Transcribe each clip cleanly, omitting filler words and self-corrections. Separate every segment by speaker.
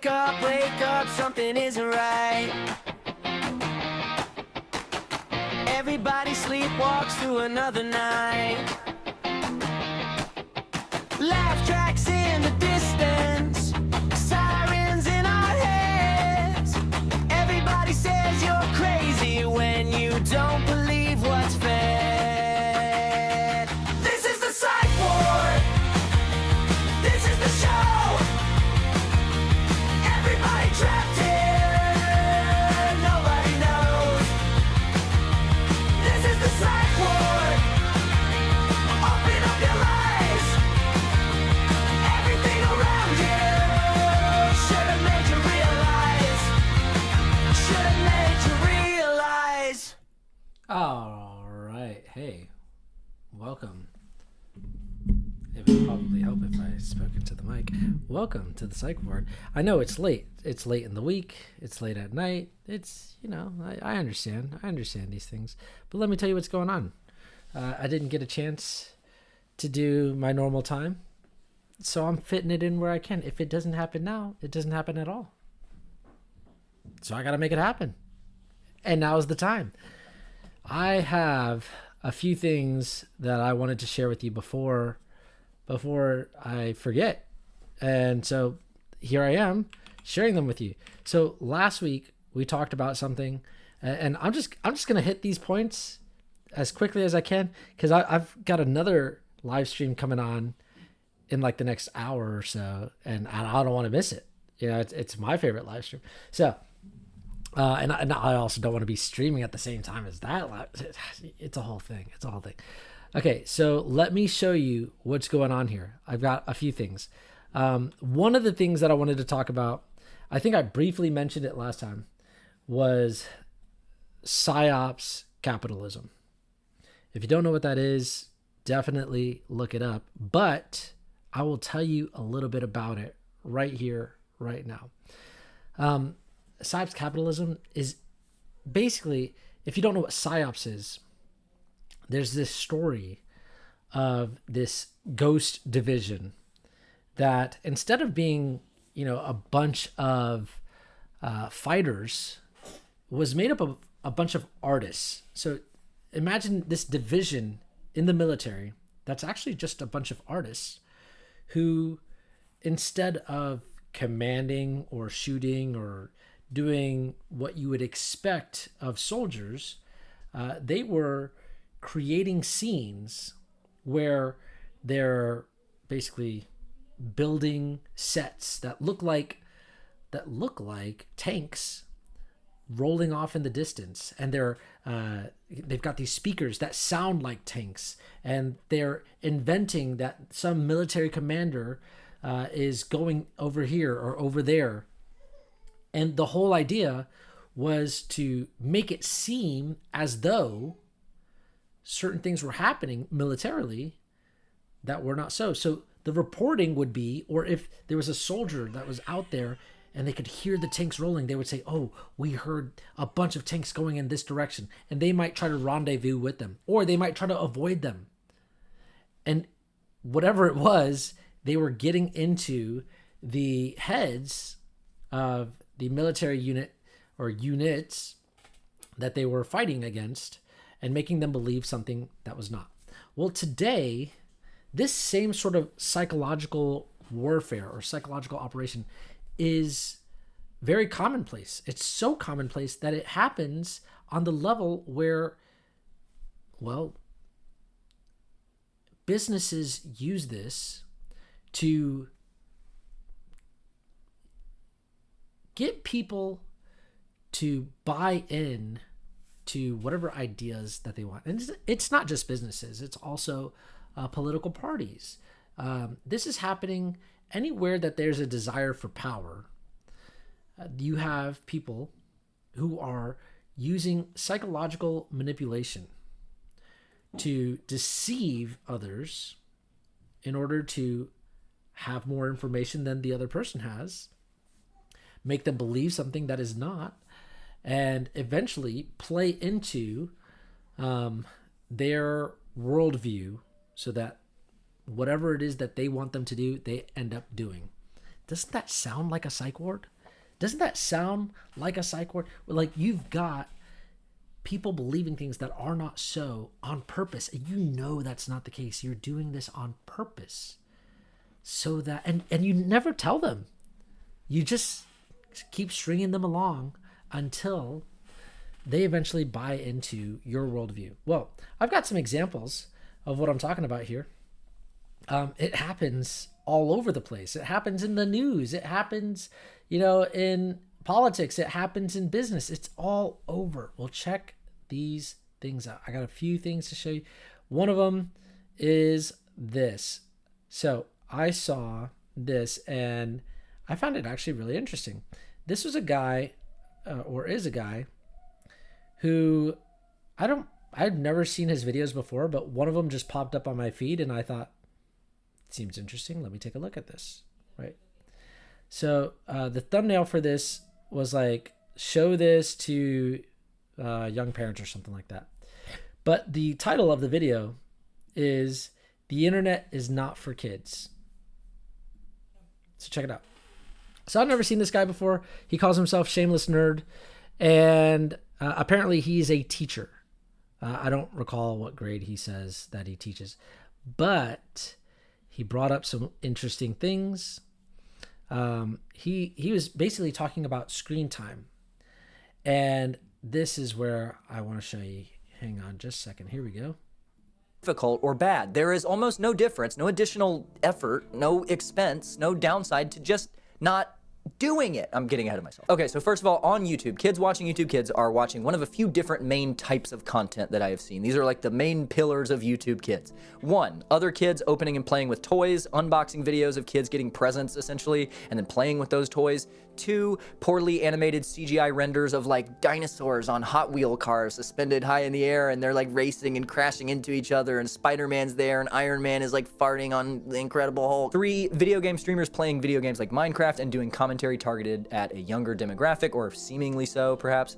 Speaker 1: wake up, something isn't right. Everybody sleepwalks through another night. Laugh tracks in the distance, sirens in our heads. Everybody says you're crazy when you don't believe what's fed. This is the psych ward. This is the show. Everybody trapped here, nobody knows. This is the psych ward. Open up your eyes. Everything around you should have made you realize. Should have made you realize.
Speaker 2: All right. Hey, welcome. It would probably help if I spoke into the mic. Welcome to the psych ward. I know it's late. It's late in the week. It's late at night. It's, I understand. I understand these things. But let me tell you what's going on. I didn't get a chance to do my normal time. So I'm fitting it in where I can. If it doesn't happen now, it doesn't happen at all. So I got to make it happen. And now is the time. I have a few things that I wanted to share with you before I forget. And so here I am sharing them with you. So last week we talked about something, and I'm just going to hit these points as quickly as I can, because I've got another live stream coming on in like the next hour or so, and I don't want to miss it. It's my favorite live stream. So, and I also don't want to be streaming at the same time as that. It's a whole thing. Okay, so let me show you what's going on here. I've got a few things. One of the things that I wanted to talk about, I think I briefly mentioned it last time, was psy-ops capitalism. If you don't know what that is, definitely look it up. But I will tell you a little bit about it right here, right now. Psy-ops capitalism is basically, if you don't know what psy-ops is, there's this story of this ghost division that instead of being, a bunch of fighters, was made up of a bunch of artists. So imagine this division in the military that's actually just a bunch of artists who, instead of commanding or shooting or doing what you would expect of soldiers, they were creating scenes where they're basically building sets that look like tanks rolling off in the distance, and they've got these speakers that sound like tanks, and they're inventing that some military commander is going over here or over there. And the whole idea was to make it seem as though certain things were happening militarily that were not so. So the reporting would be, or if there was a soldier that was out there and they could hear the tanks rolling, they would say, oh, we heard a bunch of tanks going in this direction. And they might try to rendezvous with them, or they might try to avoid them. And whatever it was, they were getting into the heads of the military unit or units that they were fighting against, and making them believe something that was not. Well, today, this same sort of psychological warfare or psychological operation is very commonplace. It's so commonplace that it happens on the level where, well, businesses use this to get people to buy in to whatever ideas that they want. And it's not just businesses, it's also political parties. This is happening anywhere that there's a desire for power. You have people who are using psychological manipulation to deceive others in order to have more information than the other person has, make them believe something that is not, and eventually play into their worldview so that whatever it is that they want them to do, they end up doing. Doesn't that sound like a psych ward? Doesn't that sound like a psych ward? Like you've got people believing things that are not so on purpose. And you know that's not the case. You're doing this on purpose. So that, and you never tell them. You just keep stringing them along until they eventually buy into your worldview. Well, I've got some examples of what I'm talking about here. It happens all over the place. It happens in the news. It happens, in politics. It happens in business. It's all over. Well, check these things out. I got a few things to show you. One of them is this. So I saw this and I found it actually really interesting. This was a guy, is a guy, who I'd never seen his videos before, but one of them just popped up on my feed and I thought, seems interesting. Let me take a look at this, right? So the thumbnail for this was like, show this to young parents or something like that. But the title of the video is "The Internet is Not for Kids." So check it out. So I've never seen this guy before. He calls himself Shameless Nerd. And apparently he's a teacher. I don't recall what grade he says that he teaches. But he brought up some interesting things. He was basically talking about screen time. And this is where I want to show you. Hang on just a second. Here we go.
Speaker 3: Difficult or bad. There is almost no difference, no additional effort, no expense, no downside to just not doing it. I'm getting ahead of myself. Okay, so first of all, on YouTube, kids watching YouTube Kids are watching one of a few different main types of content that I have seen. These are like the main pillars of YouTube Kids. One, other kids opening and playing with toys, unboxing videos of kids getting presents essentially, and then playing with those toys. Two, poorly animated CGI renders of like dinosaurs on Hot Wheel cars suspended high in the air and they're like racing and crashing into each other and Spider-Man's there and Iron Man is like farting on the Incredible Hulk. Three, video game streamers playing video games like Minecraft and doing commentary targeted at a younger demographic, or seemingly so perhaps.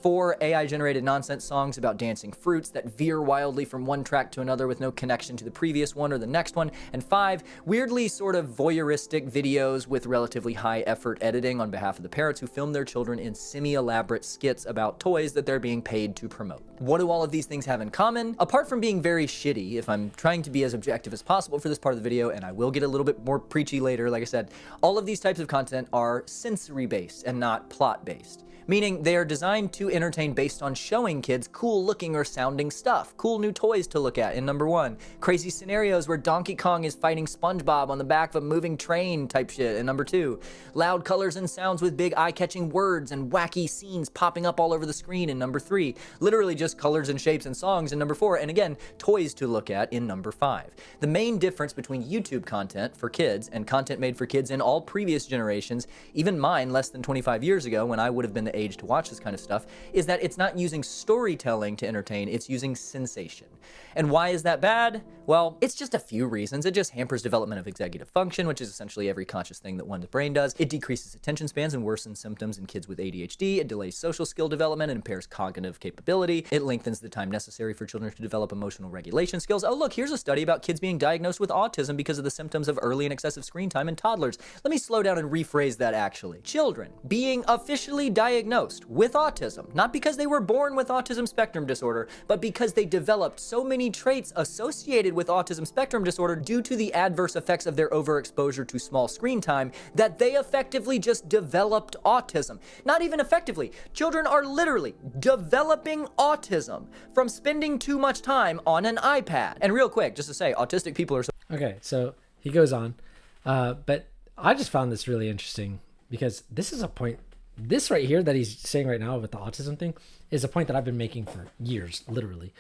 Speaker 3: 4, AI-generated nonsense songs about dancing fruits that veer wildly from one track to another with no connection to the previous one or the next one. And 5, weirdly sort of voyeuristic videos with relatively high effort editing on behalf of the parents who film their children in semi-elaborate skits about toys that they're being paid to promote. What do all of these things have in common? Apart from being very shitty, if I'm trying to be as objective as possible for this part of the video, and I will get a little bit more preachy later, like I said, all of these types of content are sensory-based and not plot-based. Meaning they are designed to entertain based on showing kids cool looking or sounding stuff, cool new toys to look at in number 1, crazy scenarios where Donkey Kong is fighting SpongeBob on the back of a moving train type shit in number 2, loud colors and sounds with big eye-catching words and wacky scenes popping up all over the screen in number 3, literally just colors and shapes and songs in number 4, and again, toys to look at in number 5. The main difference between YouTube content for kids and content made for kids in all previous generations, even mine less than 25 years ago when I would have been the age to watch this kind of stuff, is that it's not using storytelling to entertain, it's using sensation. And why is that bad? Well, it's just a few reasons. It just hampers development of executive function, which is essentially every conscious thing that one's brain does. It decreases attention spans and worsens symptoms in kids with ADHD. It delays social skill development and impairs cognitive capability. It lengthens the time necessary for children to develop emotional regulation skills. Oh, look, here's a study about kids being diagnosed with autism because of the symptoms of early and excessive screen time in toddlers. Let me slow down and rephrase that actually. Children being officially diagnosed with autism, not because they were born with autism spectrum disorder, but because they developed so many traits associated with autism spectrum disorder due to the adverse effects of their overexposure to small screen time that they effectively just developed autism. Not even effectively. Children are literally developing autism from spending too much time on an iPad. And real quick, just to say, autistic people are so
Speaker 2: Okay, so he goes on. But I just found this really interesting because this is a point. This right here that he's saying right now with the autism thing is a point that I've been making for years, literally,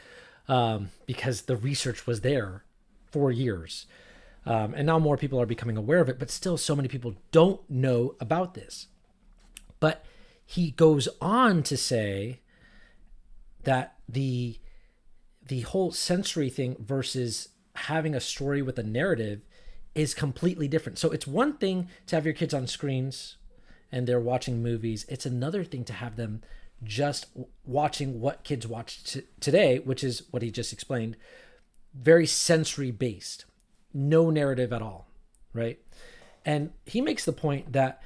Speaker 2: because the research was there for years. And now more people are becoming aware of it, but still so many people don't know about this. But he goes on to say that the whole sensory thing versus having a story with a narrative is completely different. So it's one thing to have your kids on screens and they're watching movies. It's another thing to have them just watching what kids watch today, which is what he just explained, very sensory based, no narrative at all, right? And he makes the point that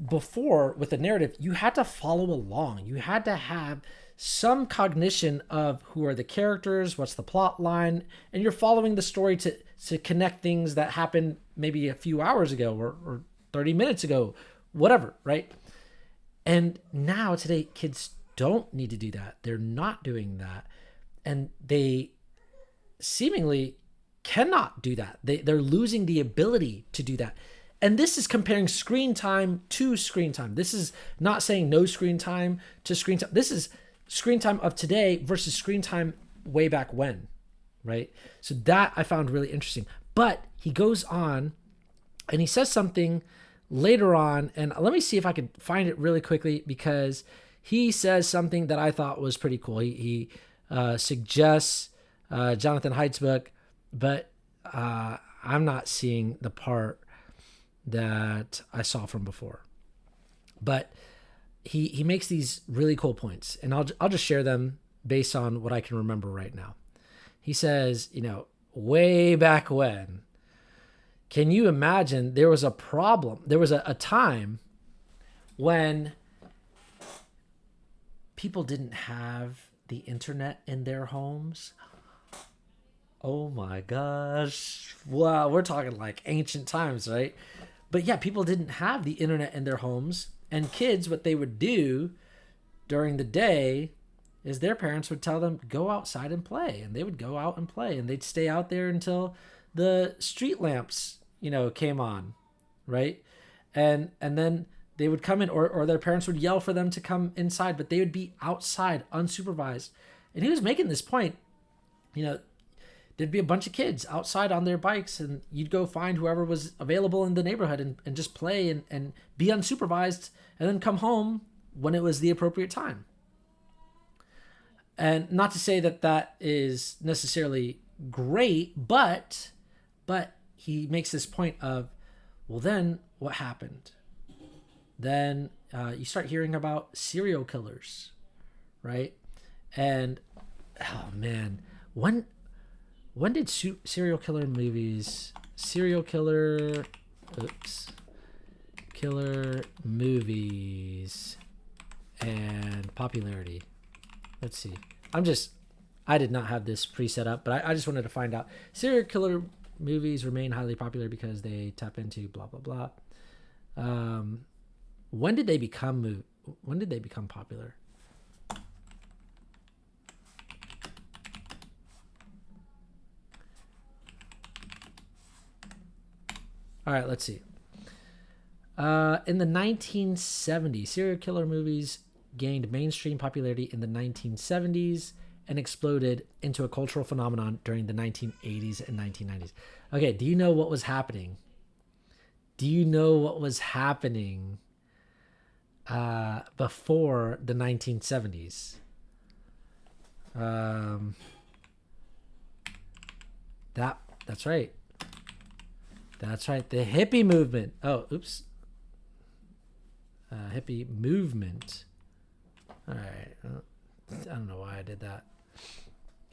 Speaker 2: before with the narrative, you had to follow along. You had to have some cognition of who are the characters, what's the plot line, and you're following the story to connect things that happened maybe a few hours ago or 30 minutes ago, whatever, right? And now today, kids don't need to do that. They're not doing that. And they seemingly cannot do that. They're losing the ability to do that. And this is comparing screen time to screen time. This is not saying no screen time to screen time. This is screen time of today versus screen time way back when, right? So that I found really interesting. But he goes on and he says something later on, and let me see if I can find it really quickly, because he says something that I thought was pretty cool. He suggests Jonathan Haidt's book, but I'm not seeing the part that I saw from before. But he makes these really cool points, and I'll just share them based on what I can remember right now. He says, way back when, can you imagine there was a problem? There was a time when people didn't have the internet in their homes. Oh my gosh. Wow, we're talking like ancient times, right? But yeah, people didn't have the internet in their homes, and kids, what they would do during the day is their parents would tell them, go outside and play. And they would go out and play, and they'd stay out there until the street lamps, came on, right? And then they would come in, or their parents would yell for them to come inside, but they would be outside unsupervised. And he was making this point, there'd be a bunch of kids outside on their bikes, and you'd go find whoever was available in the neighborhood and just play and be unsupervised, and then come home when it was the appropriate time. And not to say that that is necessarily great, but he makes this point of, well, then what happened? Then you start hearing about serial killers, right? And, oh man, when did serial killer movies and popularity? Let's see. I did not have this pre-set up, but I just wanted to find out. Serial killer movies remain highly popular because they tap into blah, blah, blah. When did they become popular? All right, let's see. In the 1970s, serial killer movies gained mainstream popularity in the 1970s and exploded into a cultural phenomenon during the 1980s and 1990s. Okay, do you know what was happening? Before the 1970s? That's right. That's right. The hippie movement. Oh, oops. Hippie movement. All right. I don't know why I did that.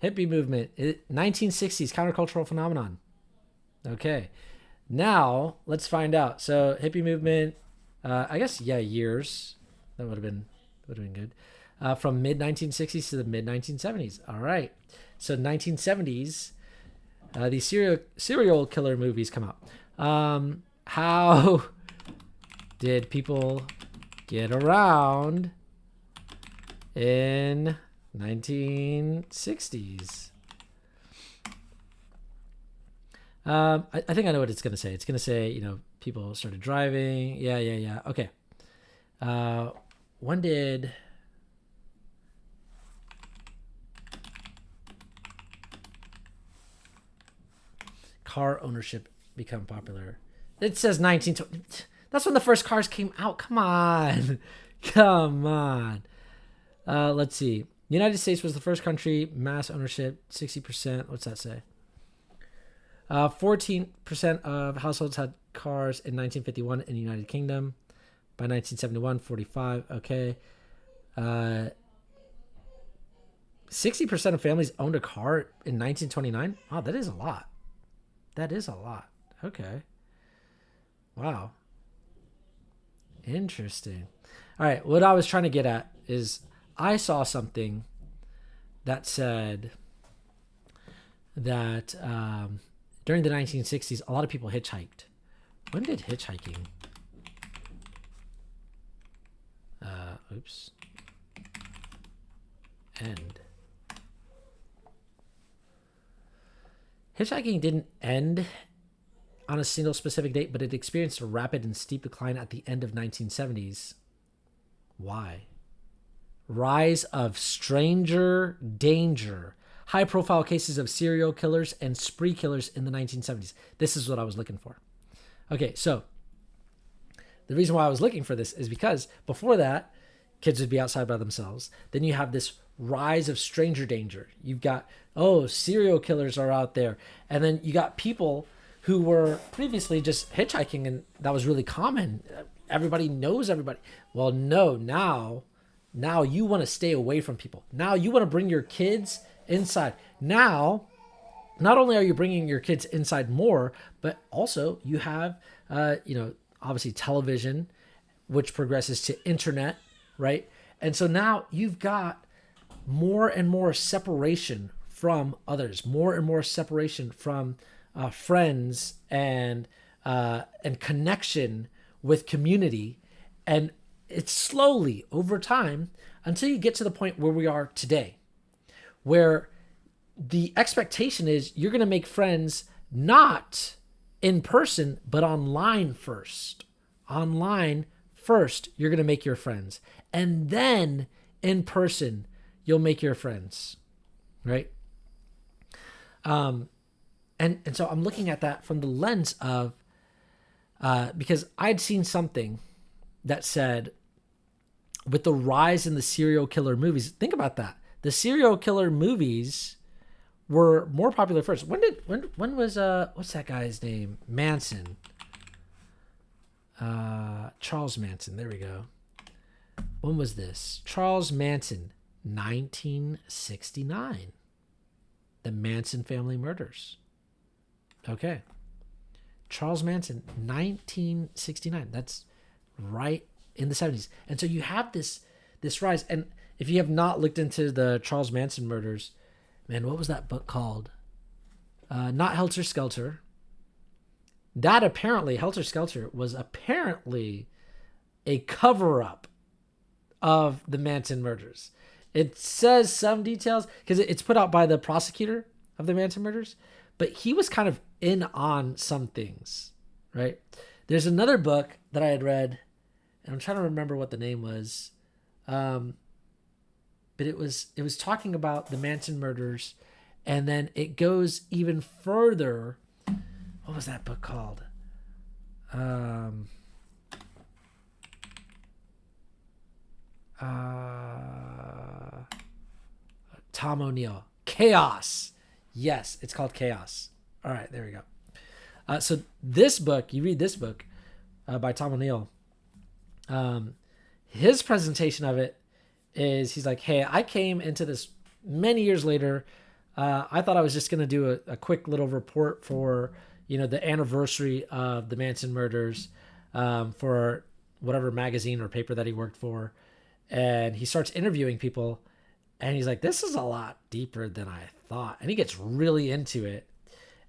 Speaker 2: Hippie movement. 1960s countercultural phenomenon. Okay. Now let's find out. So hippie movement. I guess years. That would have been good. From mid 1960s to the mid 1970s. All right. So 1970s. These serial killer movies come out. How did people get around in 1960s? I think I know what it's going to say. It's going to say, people started driving. Yeah. Okay. When did car ownership become popular? It says 1920. That's when the first cars came out. Come on. Let's see. The United States was the first country, mass ownership, 60%. What's that say? 14% of households had cars in 1951 in the United Kingdom. By 1971, 45. Okay. 60% of families owned a car in 1929. Wow, that is a lot. Okay. Wow. Interesting. All right. What I was trying to get at is I saw something that said that during the 1960s, a lot of people hitchhiked. When did hitchhiking? End. Hitchhiking didn't end on a single specific date, but it experienced a rapid and steep decline at the end of 1970s. Why? Rise of stranger danger. High-profile cases of serial killers and spree killers in the 1970s. This is what I was looking for. Okay, so the reason why I was looking for this is because before that, kids would be outside by themselves. Then you have this rise of stranger danger. You've got, serial killers are out there. And then you got people who were previously just hitchhiking, and that was really common. Everybody knows everybody. Well, no, now you want to stay away from people. Now you want to bring your kids inside. Now, not only are you bringing your kids inside more, but also you have, obviously television, which progresses to internet, right? And so now you've got more and more separation from others, more and more separation from friends and connection with community. And it's slowly over time until you get to the point where we are today, where the expectation is you're going to make friends not in person, but online first. Online first, you're going to make your friends. And then in person, you'll make your friends, right? And so I'm looking at that from the lens of, because I'd seen something that said, with the rise in the serial killer movies, think about that. The serial killer movies were more popular first. When was what's that guy's name? Manson. Charles Manson. There we go. When was this? Charles Manson, 1969. The Manson family murders. Okay. Charles Manson, 1969. That's right in the 70s. And so you have this rise. And if you have not looked into the Charles Manson murders, man, what was that book called? Not Helter Skelter. That apparently, Helter Skelter was apparently a cover-up of the Manson murders. It says some details because it's put out by the prosecutor of the Manson murders, but he was kind of in on some things, right? There's another book that I had read, and I'm trying to remember what the name was, but it was talking about the Manson murders, and then it goes even further. What was that book called? Tom O'Neill. Chaos. Yes, it's called Chaos. All right, there we go. So this book, you read this book by Tom O'Neill. His presentation of it is, he's like, hey, I came into this many years later. I thought I was just going to do a quick little report for, the anniversary of the Manson murders for whatever magazine or paper that he worked for. And he starts interviewing people, and he's like, this is a lot deeper than I thought. And he gets really into it.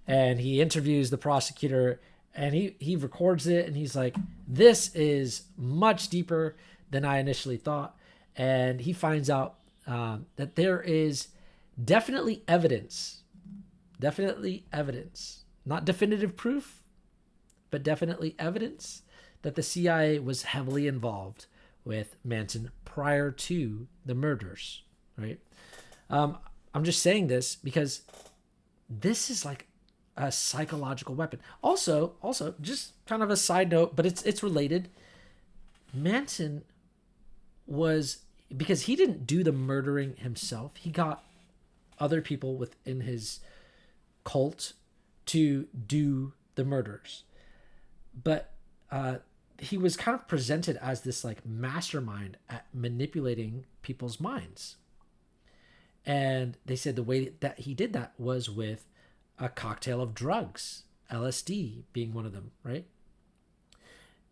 Speaker 2: And he interviews the prosecutor, and he records it, and he's like, this is much deeper than I initially thought. And he finds out that there is definitely evidence, not definitive proof, but definitely evidence that the CIA was heavily involved with Manson prior to the murders, right? I'm just saying this because this is like a psychological weapon. Also, just kind of a side note, but it's related. Manson was, because he didn't do the murdering himself, he got other people within his cult to do the murders. But he was kind of presented as this like mastermind at manipulating people's minds. And they said the way that he did that was with a cocktail of drugs, LSD being one of them, right?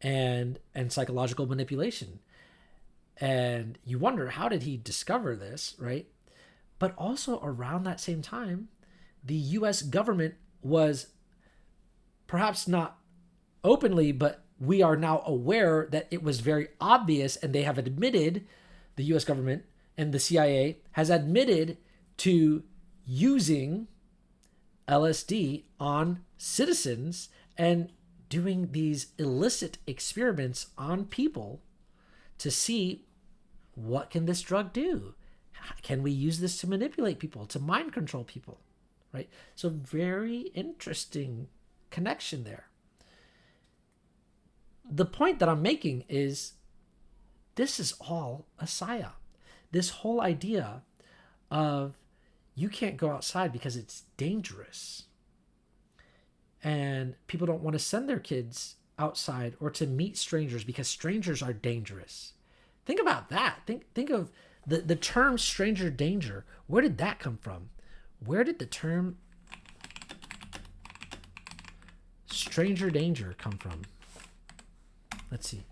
Speaker 2: and psychological manipulation. And you wonder, how did he discover this, right? But also around that same time, the US government was perhaps not openly, but we are now aware that it was very obvious, and they have admitted, the US government and the CIA has admitted to using LSD on citizens and doing these illicit experiments on people to see, what can this drug do? Can we use this to manipulate people, to mind control people, right? So very interesting connection there. The point that I'm making is this is all a psy-op. This whole idea of you can't go outside because it's dangerous. And people don't want to send their kids outside or to meet strangers because strangers are dangerous. Think about that. Think of the term stranger danger. Where did that come from? Where did the term stranger danger come from? Let's see.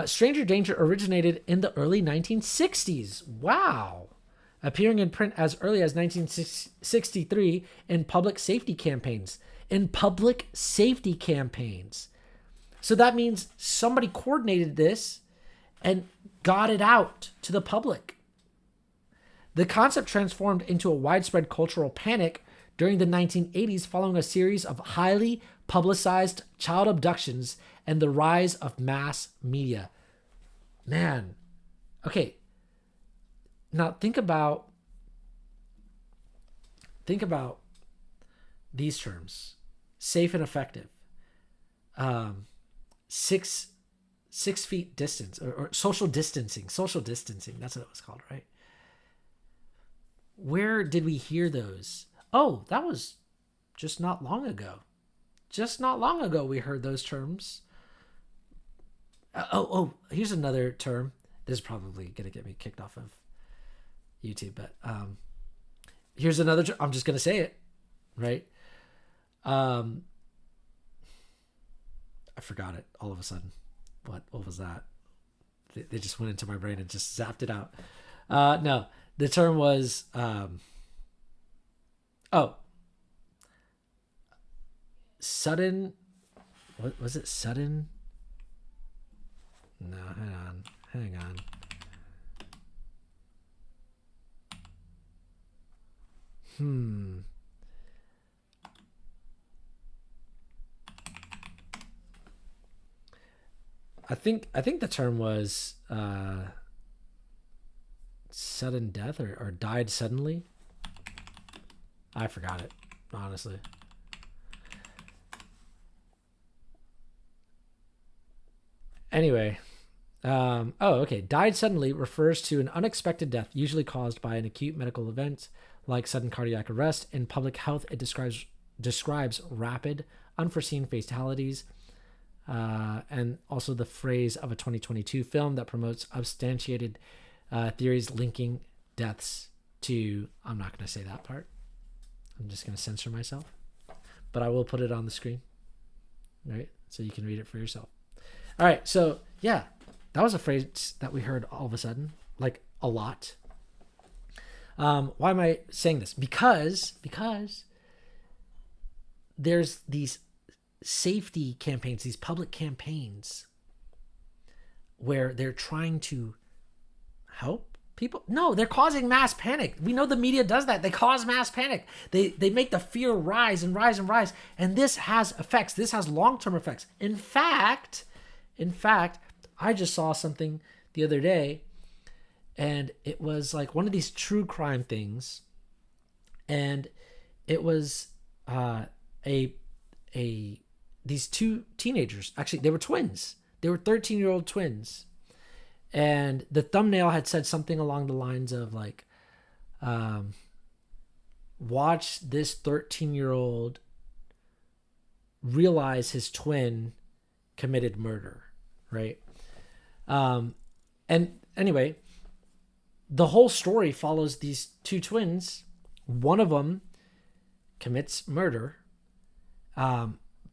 Speaker 2: Stranger danger originated in the early 1960s. Wow. Appearing in print as early as 1963 in public safety campaigns. So that means somebody coordinated this and got it out to the public. The concept transformed into a widespread cultural panic during the 1980s following a series of highly publicized child abductions and the rise of mass media. Man, okay. Now think about these terms: safe and effective, 6 feet distance, or social distancing. Social distancing. That's what it was called, right? Where did we hear those? Oh, that was just not long ago. Just not long ago, we heard those terms. Here's another term. This is probably gonna get me kicked off of YouTube, but here's another term. I'm just gonna say it, right? I forgot it all of a sudden. What was that? They just went into my brain and just zapped it out. No, the term was sudden. What was it? Sudden? No, hang on. I think the term was sudden death or died suddenly. I forgot it, honestly. Anyway, okay. Died suddenly refers to an unexpected death, usually caused by an acute medical event like sudden cardiac arrest. In public health, it describes rapid, unforeseen fatalities, and also the phrase of a 2022 film that promotes substantiated theories linking deaths to. I'm not going to say that part. I'm just going to censor myself, but I will put it on the screen, right? So you can read it for yourself. All right, so yeah, that was a phrase that we heard all of a sudden, like a lot. Why am I saying this? Because there's these safety campaigns, these public campaigns where they're trying to help people. No, they're causing mass panic. We know the media does that. They cause mass panic. They make the fear rise and rise and rise. And this has effects. This has long-term effects. In fact, I just saw something the other day, and it was like one of these true crime things, and it was these two teenagers. Actually, they were twins. They were 13-year-old twins, and the thumbnail had said something along the lines of like, watch this 13-year-old realize his twin committed murder, right? And anyway, the whole story follows these two twins. One of them commits murder,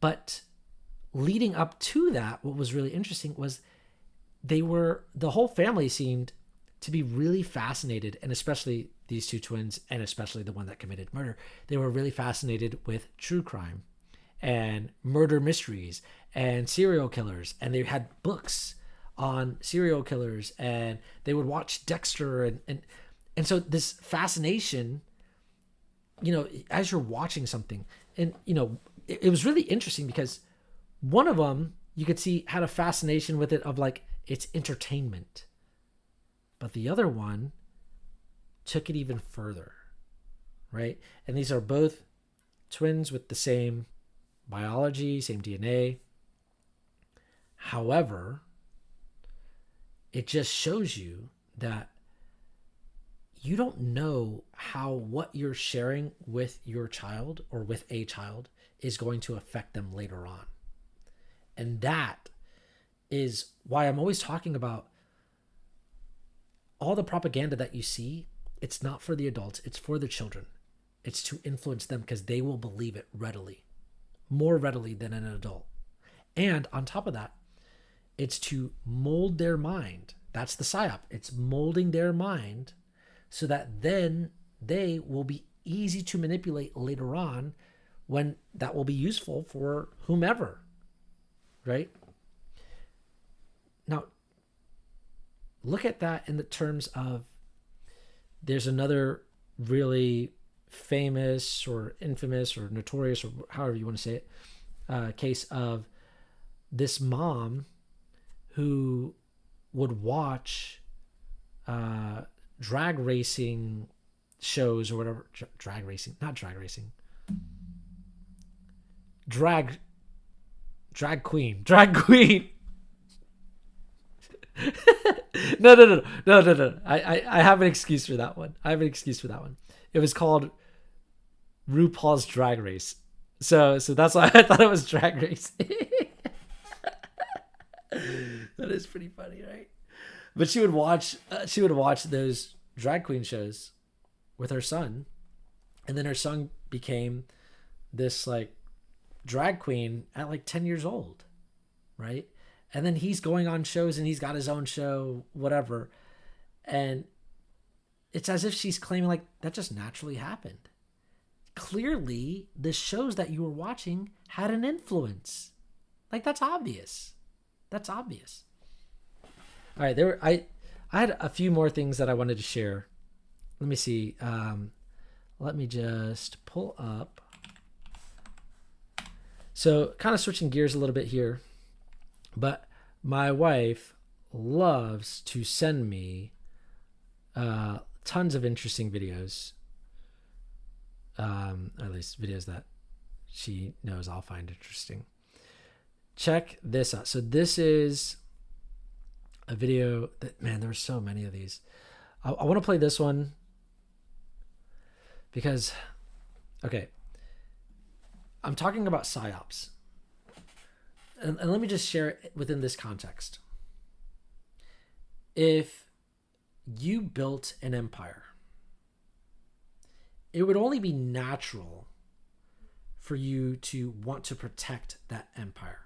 Speaker 2: But leading up to that, what was really interesting was the whole family seemed to be really fascinated, and especially these two twins, and especially the one that committed murder, they were really fascinated with true crime and murder mysteries and serial killers. And they had books on serial killers, and they would watch Dexter. And so this fascination, as you're watching something, and, it was really interesting because one of them, you could see, had a fascination with it of like, it's entertainment. But the other one took it even further, right? And these are both twins with the same biology, same DNA. However, it just shows you that you don't know how what you're sharing with your child or with a child is going to affect them later on. And that is why I'm always talking about all the propaganda that you see. It's not for the adults, it's for the children. It's to influence them because they will believe it readily, more readily than an adult. And on top of that, it's to mold their mind. That's the psy-op. It's molding their mind so that then they will be easy to manipulate later on, when that will be useful for whomever, right? Now, look at that in the terms of, there's another really famous or infamous or notorious, or however you want to say it, case of this mom who would watch drag racing shows or whatever. Drag queen. No. I have an excuse for that one. It was called RuPaul's Drag Race. So that's why I thought it was drag race. That is pretty funny, right? But she would watch those drag queen shows with her son, and then her son became this like drag queen at like 10 years old, right? And then he's going on shows and he's got his own show, whatever. And it's as if she's claiming like that just naturally happened. Clearly, the shows that you were watching had an influence. Like, that's obvious. All right, I had a few more things that I wanted to share. Let me see. Let me just pull up. So, kind of switching gears a little bit here, but my wife loves to send me tons of interesting videos, at least videos that she knows I'll find interesting. Check this out. So this is a video that, man, there were so many of these. I want to play this one because, okay, I'm talking about psy-ops. And let me just share it within this context. If you built an empire, it would only be natural for you to want to protect that empire.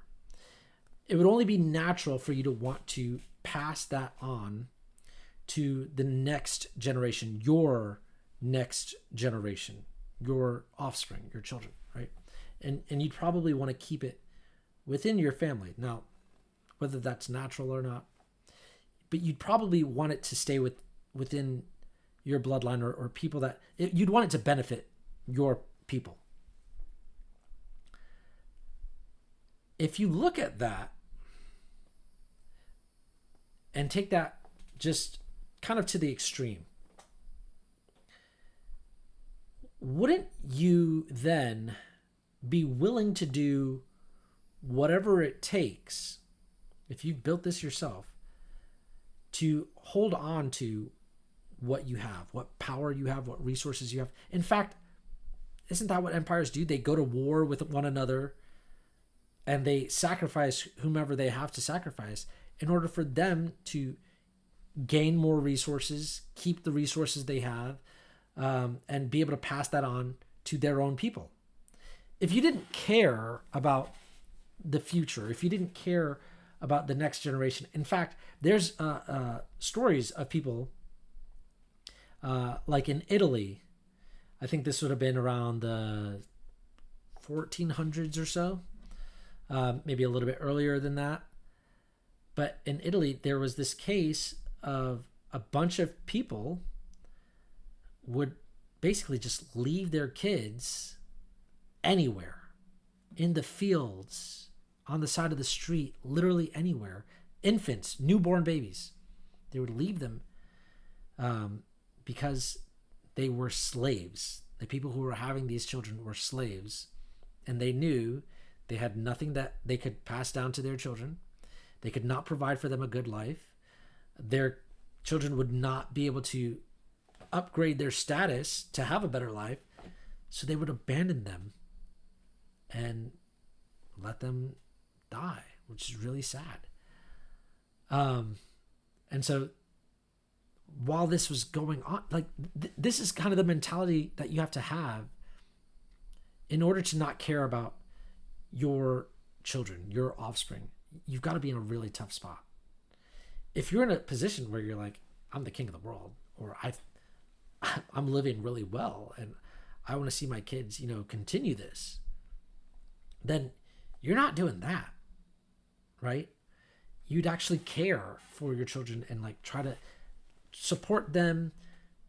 Speaker 2: It would only be natural for you to want to pass that on to the next generation, your next generation, your offspring, your children, right? And you'd probably want to keep it within your family. Now, whether that's natural or not, but you'd probably want it to stay within your bloodline or people that you'd want it to benefit your people. If you look at that and take that just kind of to the extreme, wouldn't you then be willing to do whatever it takes, if you've built this yourself, to hold on to what you have, what power you have, what resources you have? In fact, isn't that what empires do? They go to war with one another and they sacrifice whomever they have to sacrifice in order for them to gain more resources, keep the resources they have, and be able to pass that on to their own people. If you didn't care about the future, if you didn't care about the next generation. In fact, there's stories of people like in Italy. I think this would have been around the 1400s or so, maybe a little bit earlier than that. But in Italy, there was this case of a bunch of people would basically just leave their kids anywhere, in the fields, on the side of the street, literally anywhere. Infants, newborn babies, they would leave them because they were slaves. The people who were having these children were slaves, and they knew they had nothing that they could pass down to their children. They could not provide for them a good life. Their children would not be able to upgrade their status to have a better life, so they would abandon them and let them die, which is really sad. And so while this was going on, like this is kind of the mentality that you have to have in order to not care about your children, your offspring. You've got to be in a really tough spot. If you're in a position where you're like, I'm the king of the world, or I'm living really well and I want to see my kids, continue this, then you're not doing that, right? You'd actually care for your children and like try to support them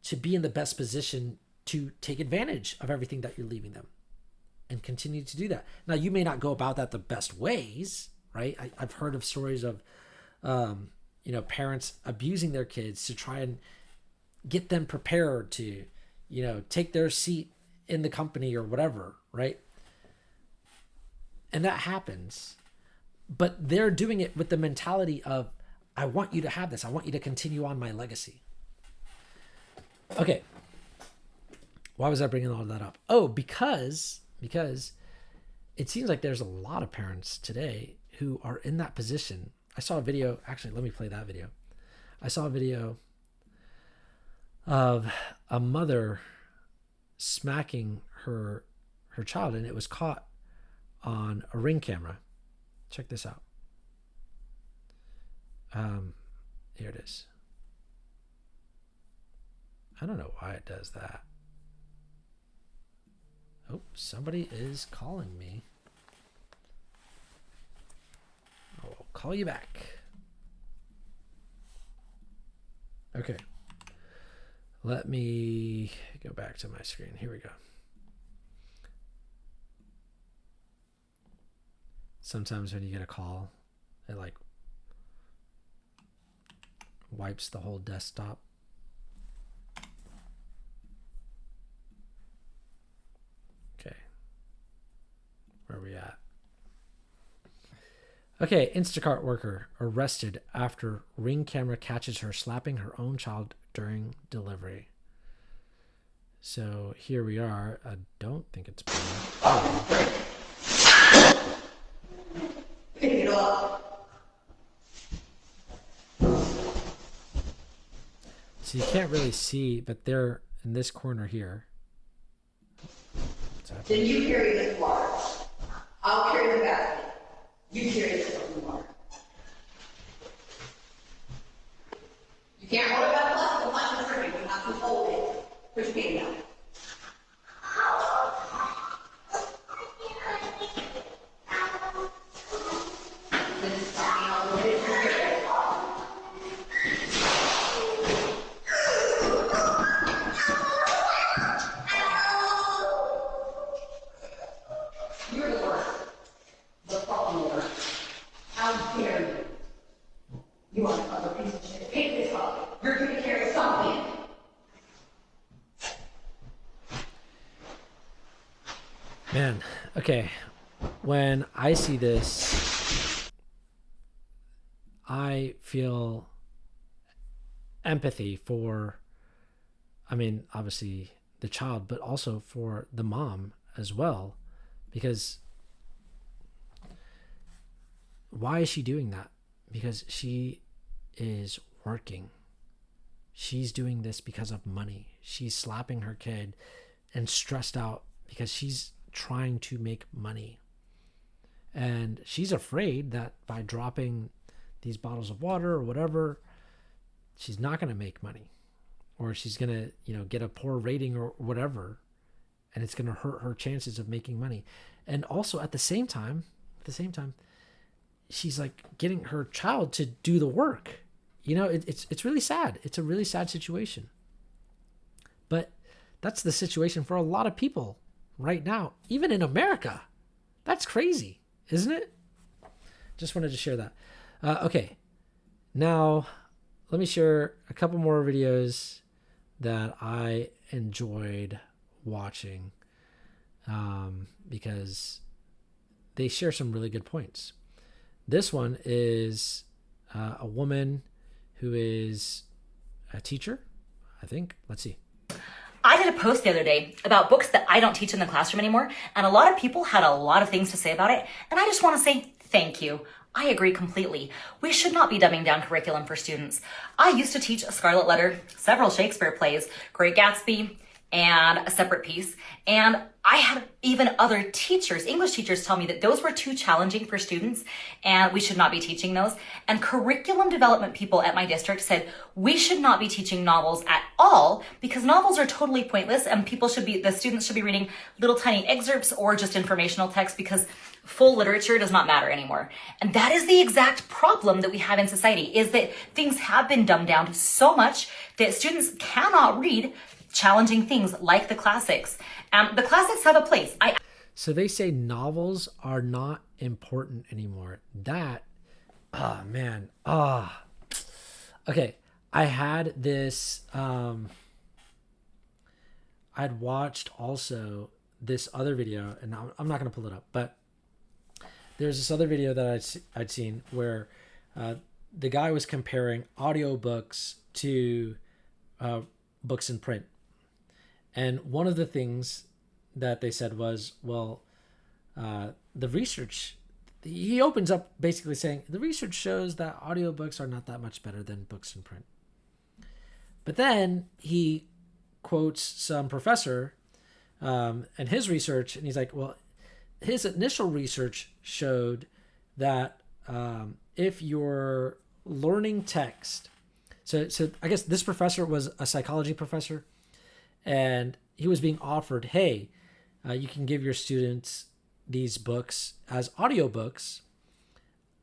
Speaker 2: to be in the best position to take advantage of everything that you're leaving them and continue to do that. Now, you may not go about that the best ways, right? I've heard of stories of, parents abusing their kids to try and get them prepared to, take their seat in the company or whatever, right? And that happens, but they're doing it with the mentality of, I want you to have this. I want you to continue on my legacy. Okay. Why was I bringing all that up? Oh, because it seems like there's a lot of parents today who are in that position. I saw a video. Actually, let me play that video. I saw a video of a mother smacking her child, and it was caught on a Ring camera. Check this out. Here it is. I don't know why it does that. Oh, somebody is calling me. I'll call you back. Okay. Let me go back to my screen. Here we go. Sometimes when you get a call, it like wipes the whole desktop. Okay. Where are we at? Okay, Instacart worker arrested after Ring camera catches her slapping her own child during delivery. So here we are. I don't think it's playing.
Speaker 4: Pick it up.
Speaker 2: So you can't really see, but they're in this corner here.
Speaker 4: Then you carry this water. I'll carry the basket. You carry the soap water. You can't hold it up plus the punch is hurting. You have to hold it. Put your hand down.
Speaker 2: Man, okay. When I see this, I feel empathy for, obviously the child, but also for the mom as well. Because why is she doing that? Because she is working. She's doing this because of money. She's slapping her kid and stressed out because she's trying to make money. And she's afraid that by dropping these bottles of water or whatever, she's not going to make money, or she's going to, get a poor rating or whatever. And it's going to hurt her chances of making money. And also at the same time, she's like getting her child to do the work. It's really sad. It's a really sad situation. But that's the situation for a lot of people right now, even in America. That's crazy, isn't it? Just wanted to share that. Okay. Now, let me share a couple more videos that I enjoyed watching because they share some really good points. This one is a woman who is a teacher, I think. Let's see.
Speaker 5: I did a post the other day about books that I don't teach in the classroom anymore, and a lot of people had a lot of things to say about it, and I just want to say thank you. I agree completely. We should not be dumbing down curriculum for students. I used to teach A Scarlet Letter, several Shakespeare plays, Great Gatsby, and A Separate Piece, and I had even other teachers, English teachers, tell me that those were too challenging for students and we should not be teaching those. And curriculum development people at my district said we should not be teaching novels at all because novels are totally pointless and the students should be reading little tiny excerpts or just informational text because full literature does not matter anymore. And that is the exact problem that we have in society, is that things have been dumbed down so much that students cannot read challenging things like the classics. The classics have a place.
Speaker 2: So they say novels are not important anymore. Okay. I had this, I'd watched also this other video, and I'm not going to pull it up, but there's this other video that I'd seen where the guy was comparing audiobooks to books in print. And one of the things that they said was, the research, he opens up basically saying, the research shows that audiobooks are not that much better than books in print. But then he quotes some professor and his research, and he's like, well, his initial research showed that if you're learning text, so I guess this professor was a psychology professor, and he was being offered, hey, you can give your students these books as audiobooks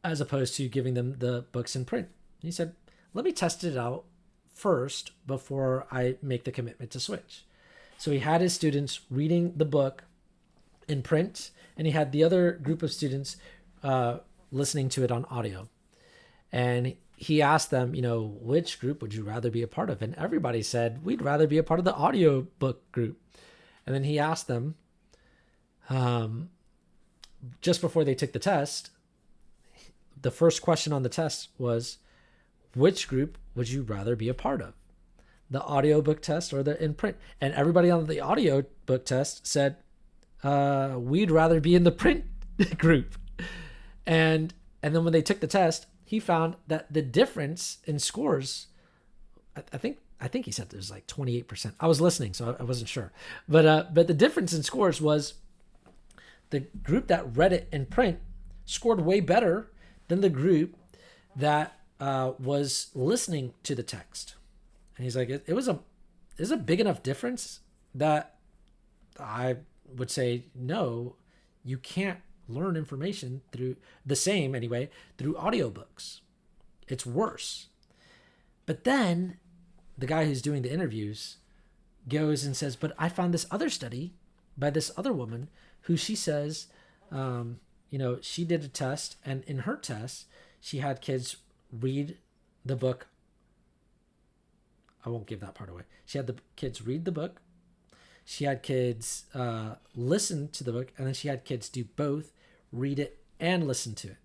Speaker 2: as opposed to giving them the books in print. And he said, let me test it out first before I make the commitment to switch. So he had his students reading the book in print, and he had the other group of students listening to it on audio. And he asked them, which group would you rather be a part of? And everybody said, we'd rather be a part of the audiobook group. And then he asked them, just before they took the test, the first question on the test was, which group would you rather be a part of? The audiobook test or the in print? And everybody on the audiobook test said, we'd rather be in the print group. And then when they took the test, he found that the difference in scores, I think he said there's like 28%. I was listening, so I wasn't sure. But the difference in scores was the group that read it in print scored way better than the group that was listening to the text. And he's like, it was a big enough difference that I would say, no, you can't learn information through audiobooks. It's worse. But then the guy who's doing the interviews goes and says, but I found this other study by this other woman who she says, she did a test, and in her test, she had kids read the book. I won't give that part away. She had the kids read the book. She had kids listen to the book, and then she had kids do both, read it and listen to it,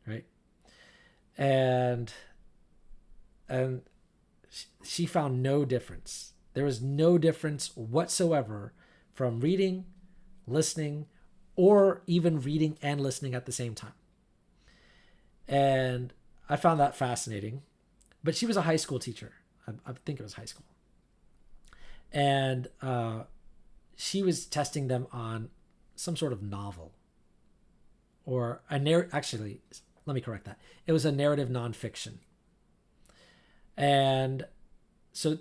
Speaker 2: right? And she found no difference. There was no difference whatsoever from reading, listening, or even reading and listening at the same time. And I found that fascinating. But she was a high school teacher. I think it was high school. And she was testing them on some sort of novel. or actually, let me correct that. It was a narrative nonfiction. And so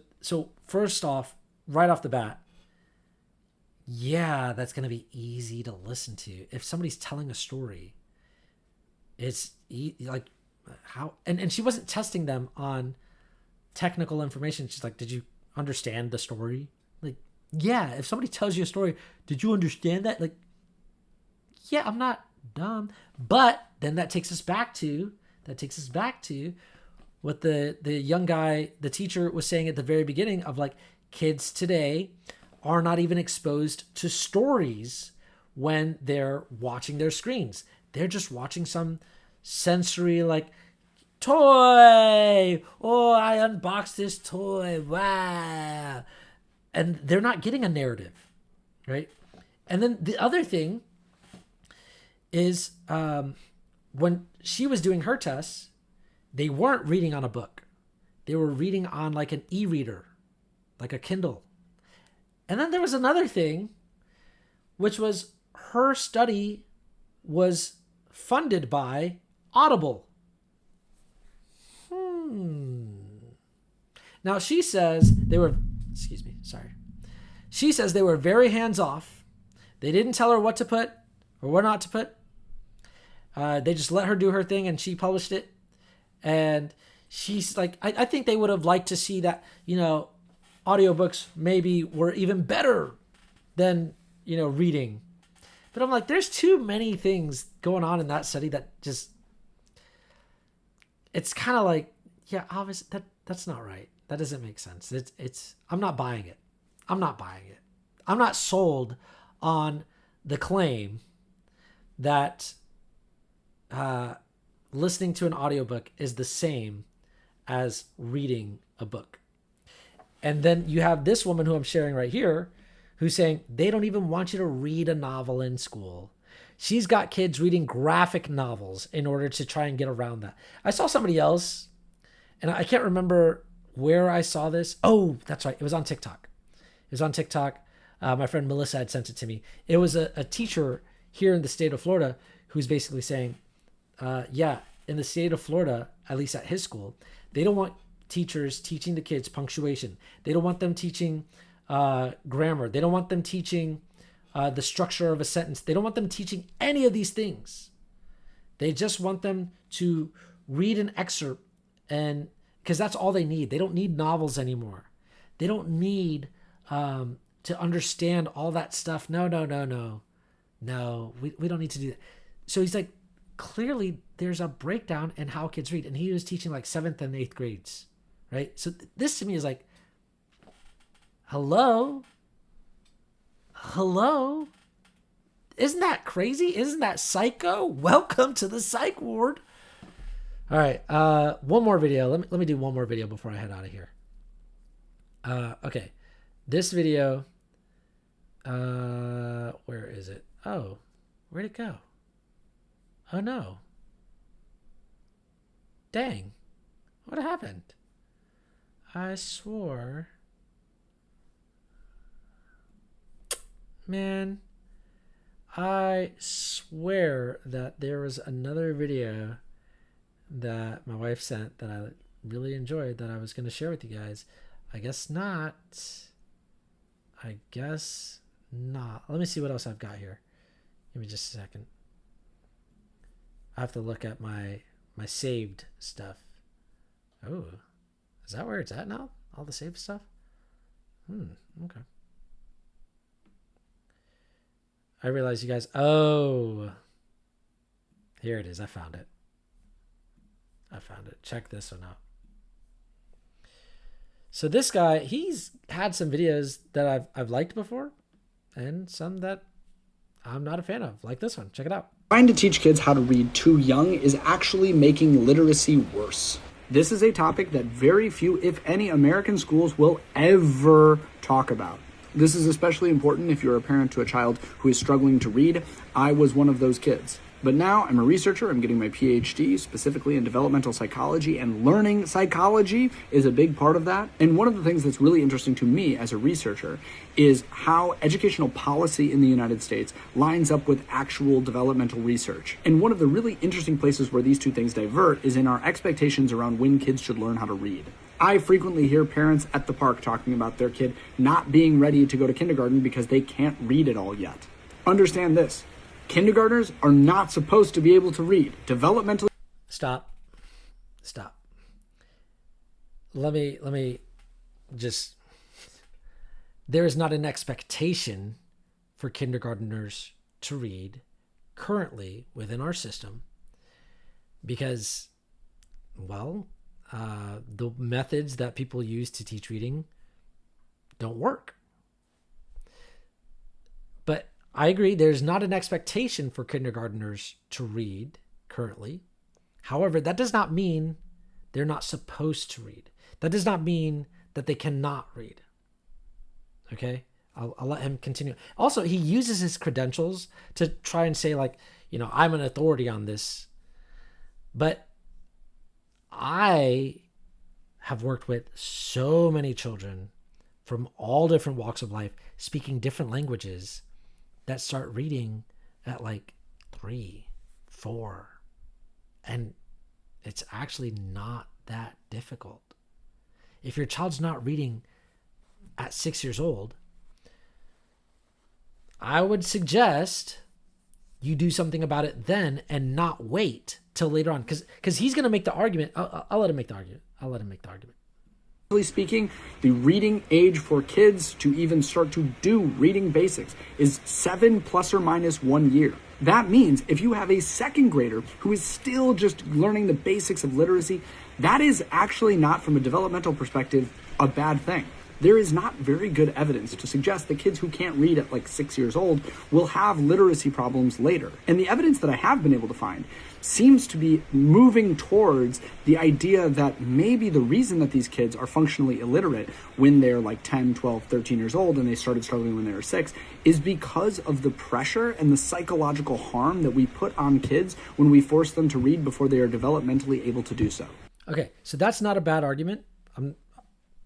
Speaker 2: first off, right off the bat, yeah, that's going to be easy to listen to. If somebody's telling a story, it's like how, and she wasn't testing them on technical information. She's like, did you understand the story? Like, yeah, if somebody tells you a story, did you understand that? Like, yeah, I'm not dumb. But then that takes us back to what the young guy, the teacher, was saying at the very beginning of, like, kids today are not even exposed to stories when they're watching their screens. They're just watching some sensory, like, toy. Oh, I unboxed this toy. Wow. And they're not getting a narrative, right? And then the other thing is when she was doing her tests, they weren't reading on a book. They were reading on like an e-reader, like a Kindle. And then there was another thing, which was her study was funded by Audible. Now she says they were, she says they were very hands-off. They didn't tell her what to put or what not to put. They just let her do her thing and she published it. And she's like, I think they would have liked to see that, you know, audiobooks maybe were even better than, you know, reading. But I'm like, there's too many things going on in that study that just, it's kind of like, yeah, obviously that's not right. That doesn't make sense. I'm not buying it. I'm not sold on the claim that listening to an audiobook is the same as reading a book. And then you have this woman who I'm sharing right here who's saying they don't even want you to read a novel in school. She's got kids reading graphic novels in order to try and get around that. I saw somebody else, and I can't remember where I saw this. Oh, that's right. It was on TikTok. My friend Melissa had sent it to me. It was a teacher here in the state of Florida who's basically saying, in the state of Florida, at least at his school, they don't want teachers teaching the kids punctuation. They don't want them teaching grammar. They don't want them teaching the structure of a sentence. They don't want them teaching any of these things. They just want them to read an excerpt, and because that's all they need. They don't need novels anymore. They don't need to understand all that stuff. No, we don't need to do that. So he's like, clearly there's a breakdown in how kids read. And he was teaching like 7th and 8th grades, right? So this to me is like, hello? Isn't that crazy? Isn't that psycho? Welcome to the psych ward. All right, one more video. Let me do one more video before I head out of here. Okay, this video, where is it? Oh, where'd it go? Oh no. Dang, what happened? I swore. Man, I swear that there was another video that my wife sent that I really enjoyed that I was going to share with you guys. I guess not. Let me see what else I've got here. Give me just a second. I have to look at my saved stuff. Oh, is that where it's at now? All the saved stuff? Okay. I realize you guys, here it is. I found it. Check this one out. So this guy, he's had some videos that I've liked before and some that I'm not a fan of, like this one. Check it out.
Speaker 6: Trying to teach kids how to read too young is actually making literacy worse. This is a topic that very few, if any, American schools will ever talk about. This is especially important if you're a parent to a child who is struggling to read. I was one of those kids. But now I'm a researcher. I'm getting my PhD specifically in developmental psychology, and learning psychology is a big part of that. And one of the things that's really interesting to me as a researcher is how educational policy in the United States lines up with actual developmental research. And one of the really interesting places where these two things divert is in our expectations around when kids should learn how to read. I frequently hear parents at the park talking about their kid not being ready to go to kindergarten because they can't read it all yet. Understand this. Kindergartners are not supposed to be able to read. Developmentally.
Speaker 2: Stop. Let me just, there is not an expectation for kindergartners to read currently within our system because, well, the methods that people use to teach reading don't work. But I agree, there's not an expectation for kindergartners to read currently. However, that does not mean they're not supposed to read. That does not mean that they cannot read. Okay? I'll let him continue. Also, he uses his credentials to try and say, like, I'm an authority on this. But I have worked with so many children from all different walks of life, speaking different languages, that start reading at like 3, 4. And it's actually not that difficult. If your child's not reading at 6 years old, I would suggest you do something about it then and not wait till later on. Because he's going to make the argument. I'll let him make the argument.
Speaker 6: Speaking, the reading age for kids to even start to do reading basics is 7 plus or minus 1 year. That means if you have a second grader who is still just learning the basics of literacy, that is actually not, from a developmental perspective, a bad thing. There is not very good evidence to suggest that kids who can't read at like 6 years old will have literacy problems later. And the evidence that I have been able to find seems to be moving towards the idea that maybe the reason that these kids are functionally illiterate when they're like 10, 12, 13 years old and they started struggling when they were 6 is because of the pressure and the psychological harm that we put on kids when we force them to read before they are developmentally able to do so.
Speaker 2: Okay, so that's not a bad argument.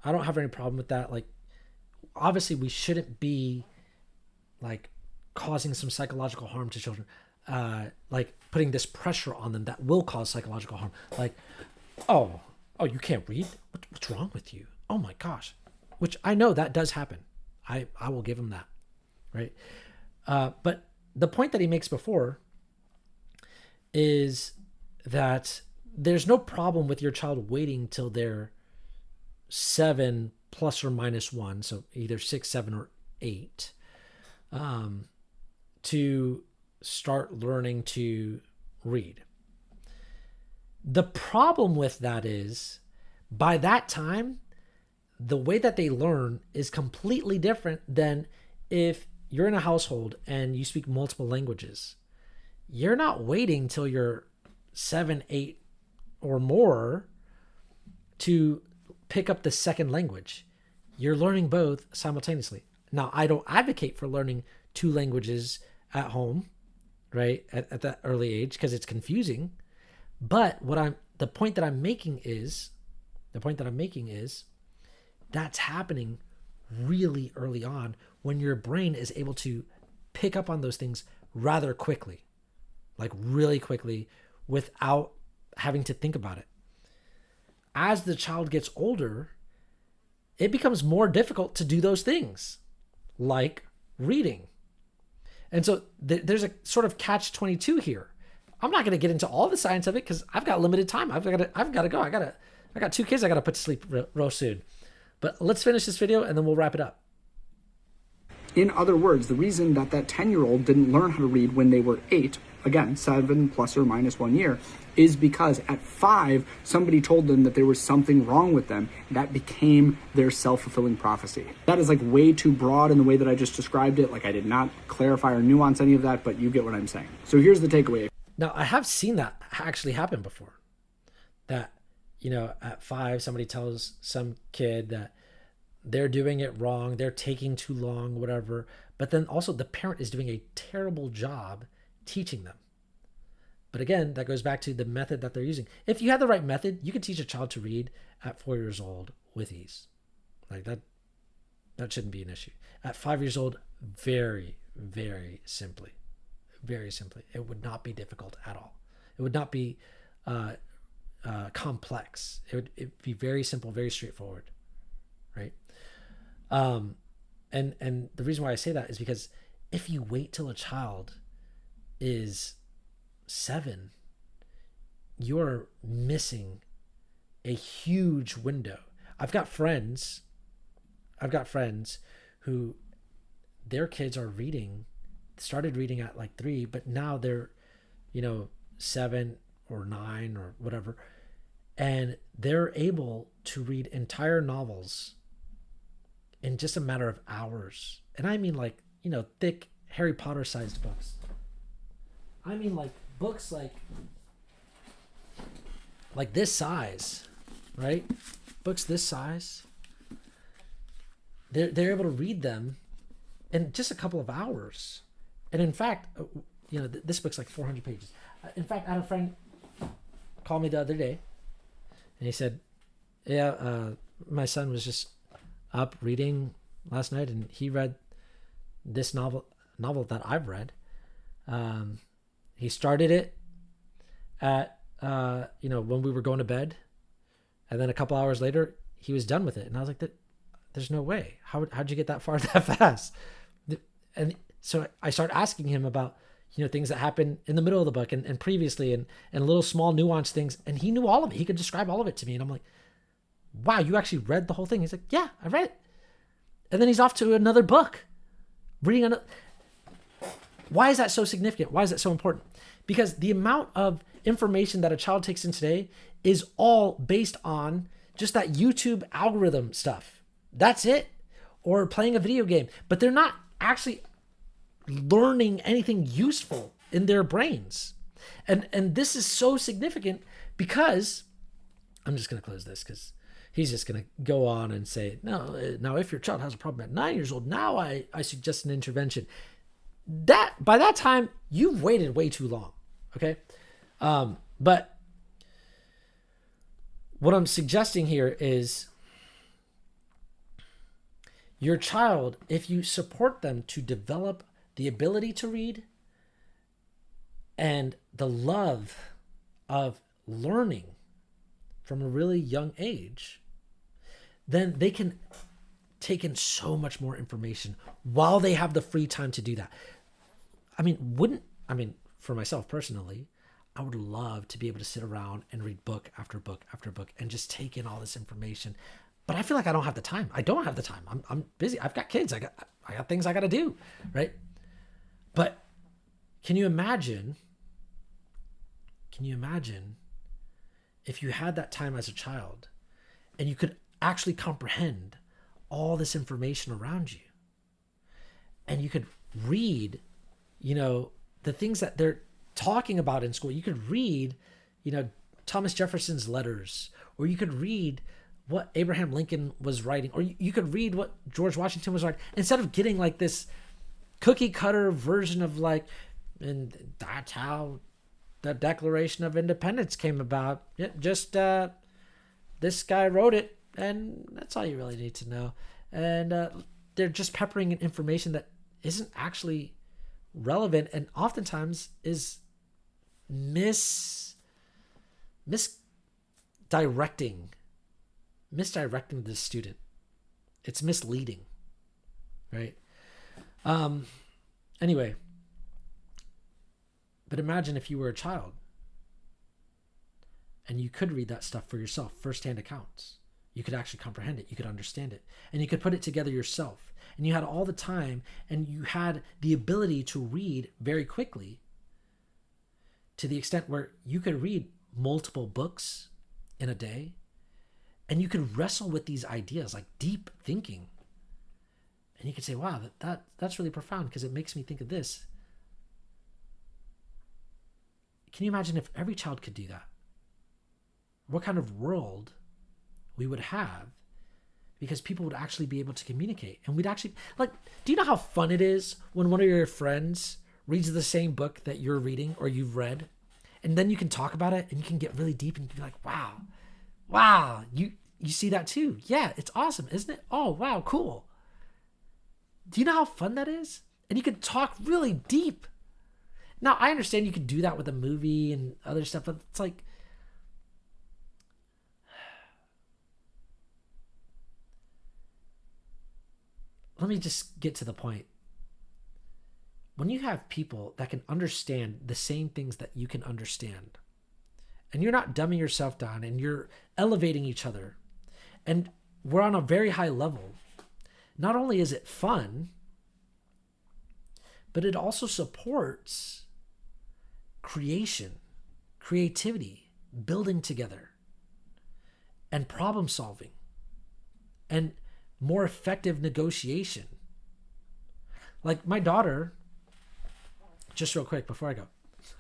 Speaker 2: I don't have any problem with that. Like, obviously we shouldn't be like causing some psychological harm to children, like putting this pressure on them that will cause psychological harm. Like, oh, you can't read? What's wrong with you? Oh my gosh. Which I know that does happen. I will give him that, right? But the point that he makes before is that there's no problem with your child waiting till they're 7 plus or minus 1, so either 6, 7, or 8, to start learning to read. The problem with that is, by that time, the way that they learn is completely different than if you're in a household and you speak multiple languages. You're not waiting till you're 7, 8, or more to pick up the second language. You're learning both simultaneously. Now, I don't advocate for learning 2 languages at home, right, at that early age, because it's confusing. But the point that I'm making is that's happening really early on when your brain is able to pick up on those things rather quickly, like really quickly, without having to think about it. As the child gets older, it becomes more difficult to do those things, like reading. And so there's a sort of catch-22 here. I'm not going to get into all the science of it because I've got limited time. I've got to go. I got 2 kids I got to put to sleep real soon. But let's finish this video and then we'll wrap it up.
Speaker 6: In other words, the reason that 10-year-old didn't learn how to read when they were 8, again, 7 plus or minus 1 year, is because at 5, somebody told them that there was something wrong with them. That became their self-fulfilling prophecy. That is like way too broad in the way that I just described it. Like, I did not clarify or nuance any of that, but you get what I'm saying. So here's the takeaway.
Speaker 2: Now, I have seen that actually happen before. That, at 5, somebody tells some kid that they're doing it wrong, they're taking too long, whatever. But then also the parent is doing a terrible job teaching them. But again, that goes back to the method that they're using. If you had the right method, you could teach a child to read at 4 years old with ease. Like that shouldn't be an issue. At 5 years old, very, very simply, it would not be difficult at all. It would not be complex. It'd be very simple, very straightforward, right? And the reason why I say that is because if you wait till a child is 7, you're missing a huge window. I've got friends who their kids are started reading at like 3, but now they're, 7 or 9 or whatever. And they're able to read entire novels in just a matter of hours. And I mean like, thick Harry Potter sized books. I mean like books like this size, right? Books this size. They're able to read them in just a couple of hours. And in fact, this book's like 400 pages. In fact, I had a friend call me the other day and he said, yeah, my son was just up reading last night and he read this novel that I've read. He started it at, when we were going to bed, and then a couple hours later he was done with it. And I was like, there's no way. How'd you get that far that fast? And so I started asking him about, things that happen in the middle of the book and previously and little small nuanced things. And he knew all of it. He could describe all of it to me. And I'm like, wow, you actually read the whole thing? He's like, yeah, I read it. And then he's off to another book, reading another. Why is that so significant? Why is that so important? Because the amount of information that a child takes in today is all based on just that YouTube algorithm stuff. That's it. Or playing a video game. But they're not actually learning anything useful in their brains. And this is so significant because I'm just going to close this because he's just going to go on and say, no, now if your child has a problem at 9 years old, now I suggest an intervention. That by that time, you've waited way too long. Okay. But what I'm suggesting here is your child, if you support them to develop the ability to read and the love of learning from a really young age, then they can take in so much more information while they have the free time to do that. For myself personally, I would love to be able to sit around and read book after book after book and just take in all this information. But I feel like I don't have the time. I don't have the time. I'm busy. I've got kids. I got things I got to do, right? But can you imagine if you had that time as a child and you could actually comprehend all this information around you and you could read, the things that they're talking about in school. You could read, Thomas Jefferson's letters, or you could read what Abraham Lincoln was writing, or you could read what George Washington was writing, instead of getting like this cookie cutter version of like, and that's how the Declaration of Independence came about. Just this guy wrote it, and that's all you really need to know. And they're just peppering in information that isn't actually relevant and oftentimes is misdirecting the student. It's misleading, right? Anyway, but imagine if you were a child and you could read that stuff for yourself, firsthand accounts. You could actually comprehend it. You could understand it. And you could put it together yourself. And you had all the time and you had the ability to read very quickly, to the extent where you could read multiple books in a day and you could wrestle with these ideas, like deep thinking. And you could say, wow, that's really profound because it makes me think of this. Can you imagine if every child could do that? What kind of world we would have because people would actually be able to communicate. And we'd actually, like, do you know how fun it is when one of your friends reads the same book that you're reading or you've read, and then you can talk about it and you can get really deep and you can be like, wow, you see that too? Yeah, it's awesome, isn't it? Oh, wow, cool. Do you know how fun that is? And you can talk really deep. Now, I understand you could do that with a movie and other stuff, but it's like, let me just get to the point. When you have people that can understand the same things that you can understand, and you're not dumbing yourself down and you're elevating each other, and we're on a very high level, not only is it fun, but it also supports creativity, building together, and problem solving, and more effective negotiation. Like my daughter, just real quick before I go,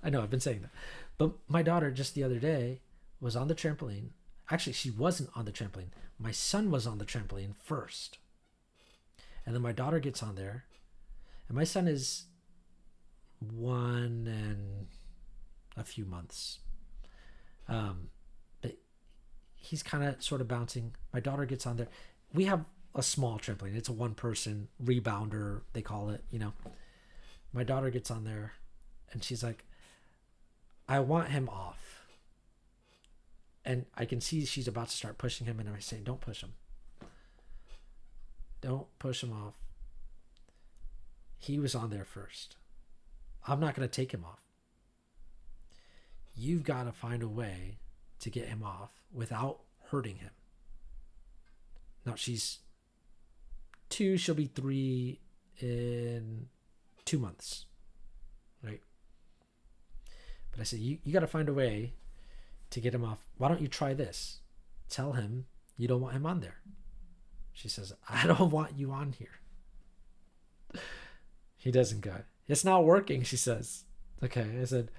Speaker 2: I know I've been saying that, but my daughter just the other day was on the trampoline. Actually, she wasn't on the trampoline. My son was on the trampoline first. And then my daughter gets on there, and my son is 1 and a few months. But he's kind of sort of bouncing. My daughter gets on there. We have a small trampoline. It's a one-person rebounder, they call it, you know. My daughter gets on there, and she's like, I want him off. And I can see she's about to start pushing him, and I say, don't push him. Don't push him off. He was on there first. I'm not going to take him off. You've got to find a way to get him off without hurting him. Now, she's 2, she'll be 3 in 2 months, right? But I said, you got to find a way to get him off. Why don't you try this? Tell him you don't want him on there. She says, I don't want you on here. He doesn't go. It's not working, she says. Okay, I said,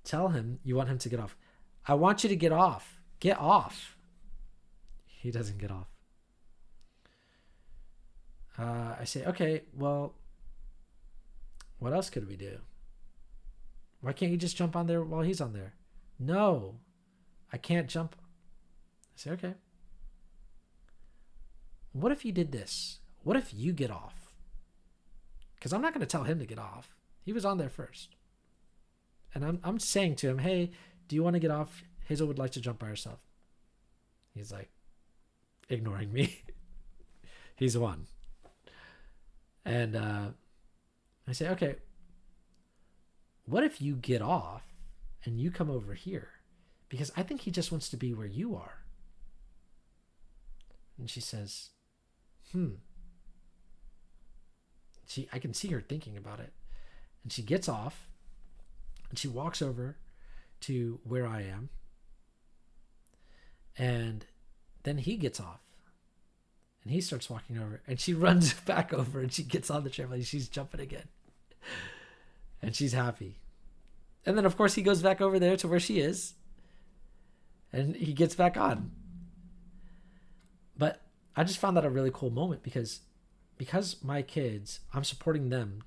Speaker 2: tell him you want him to get off. I want you to get off. Get off. He doesn't get off. I say, okay, well, what else could we do? Why can't you just jump on there while he's on there? No, I can't jump. I say, okay. What if you did this? What if you get off? Because I'm not going to tell him to get off. He was on there first. And I'm saying to him, hey, do you want to get off? Hazel would like to jump by herself. He's like, ignoring me. He's 1. And I say, okay, what if you get off and you come over here? Because I think he just wants to be where you are. And she says, I can see her thinking about it. And she gets off and she walks over to where I am. And then he gets off. And he starts walking over, and she runs back over, and she gets on the trampoline. She's jumping again. And she's happy. And then, of course, he goes back over there to where she is, and he gets back on. But I just found that a really cool moment because my kids, I'm supporting them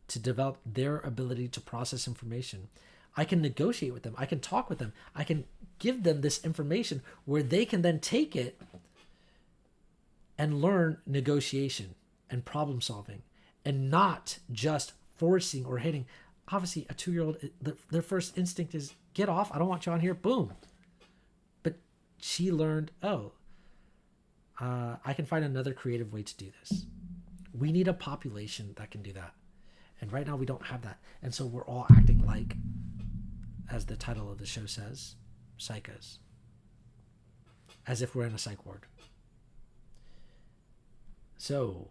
Speaker 2: to develop their ability to process information. I can negotiate with them. I can talk with them. I can give them this information where they can then take it and learn negotiation and problem solving and not just forcing or hitting. Obviously, a 2-year-old, their first instinct is get off. I don't want you on here. Boom. But she learned, I can find another creative way to do this. We need a population that can do that. And right now we don't have that. And so we're all acting like, as the title of the show says, psychos. As if we're in a psych ward. So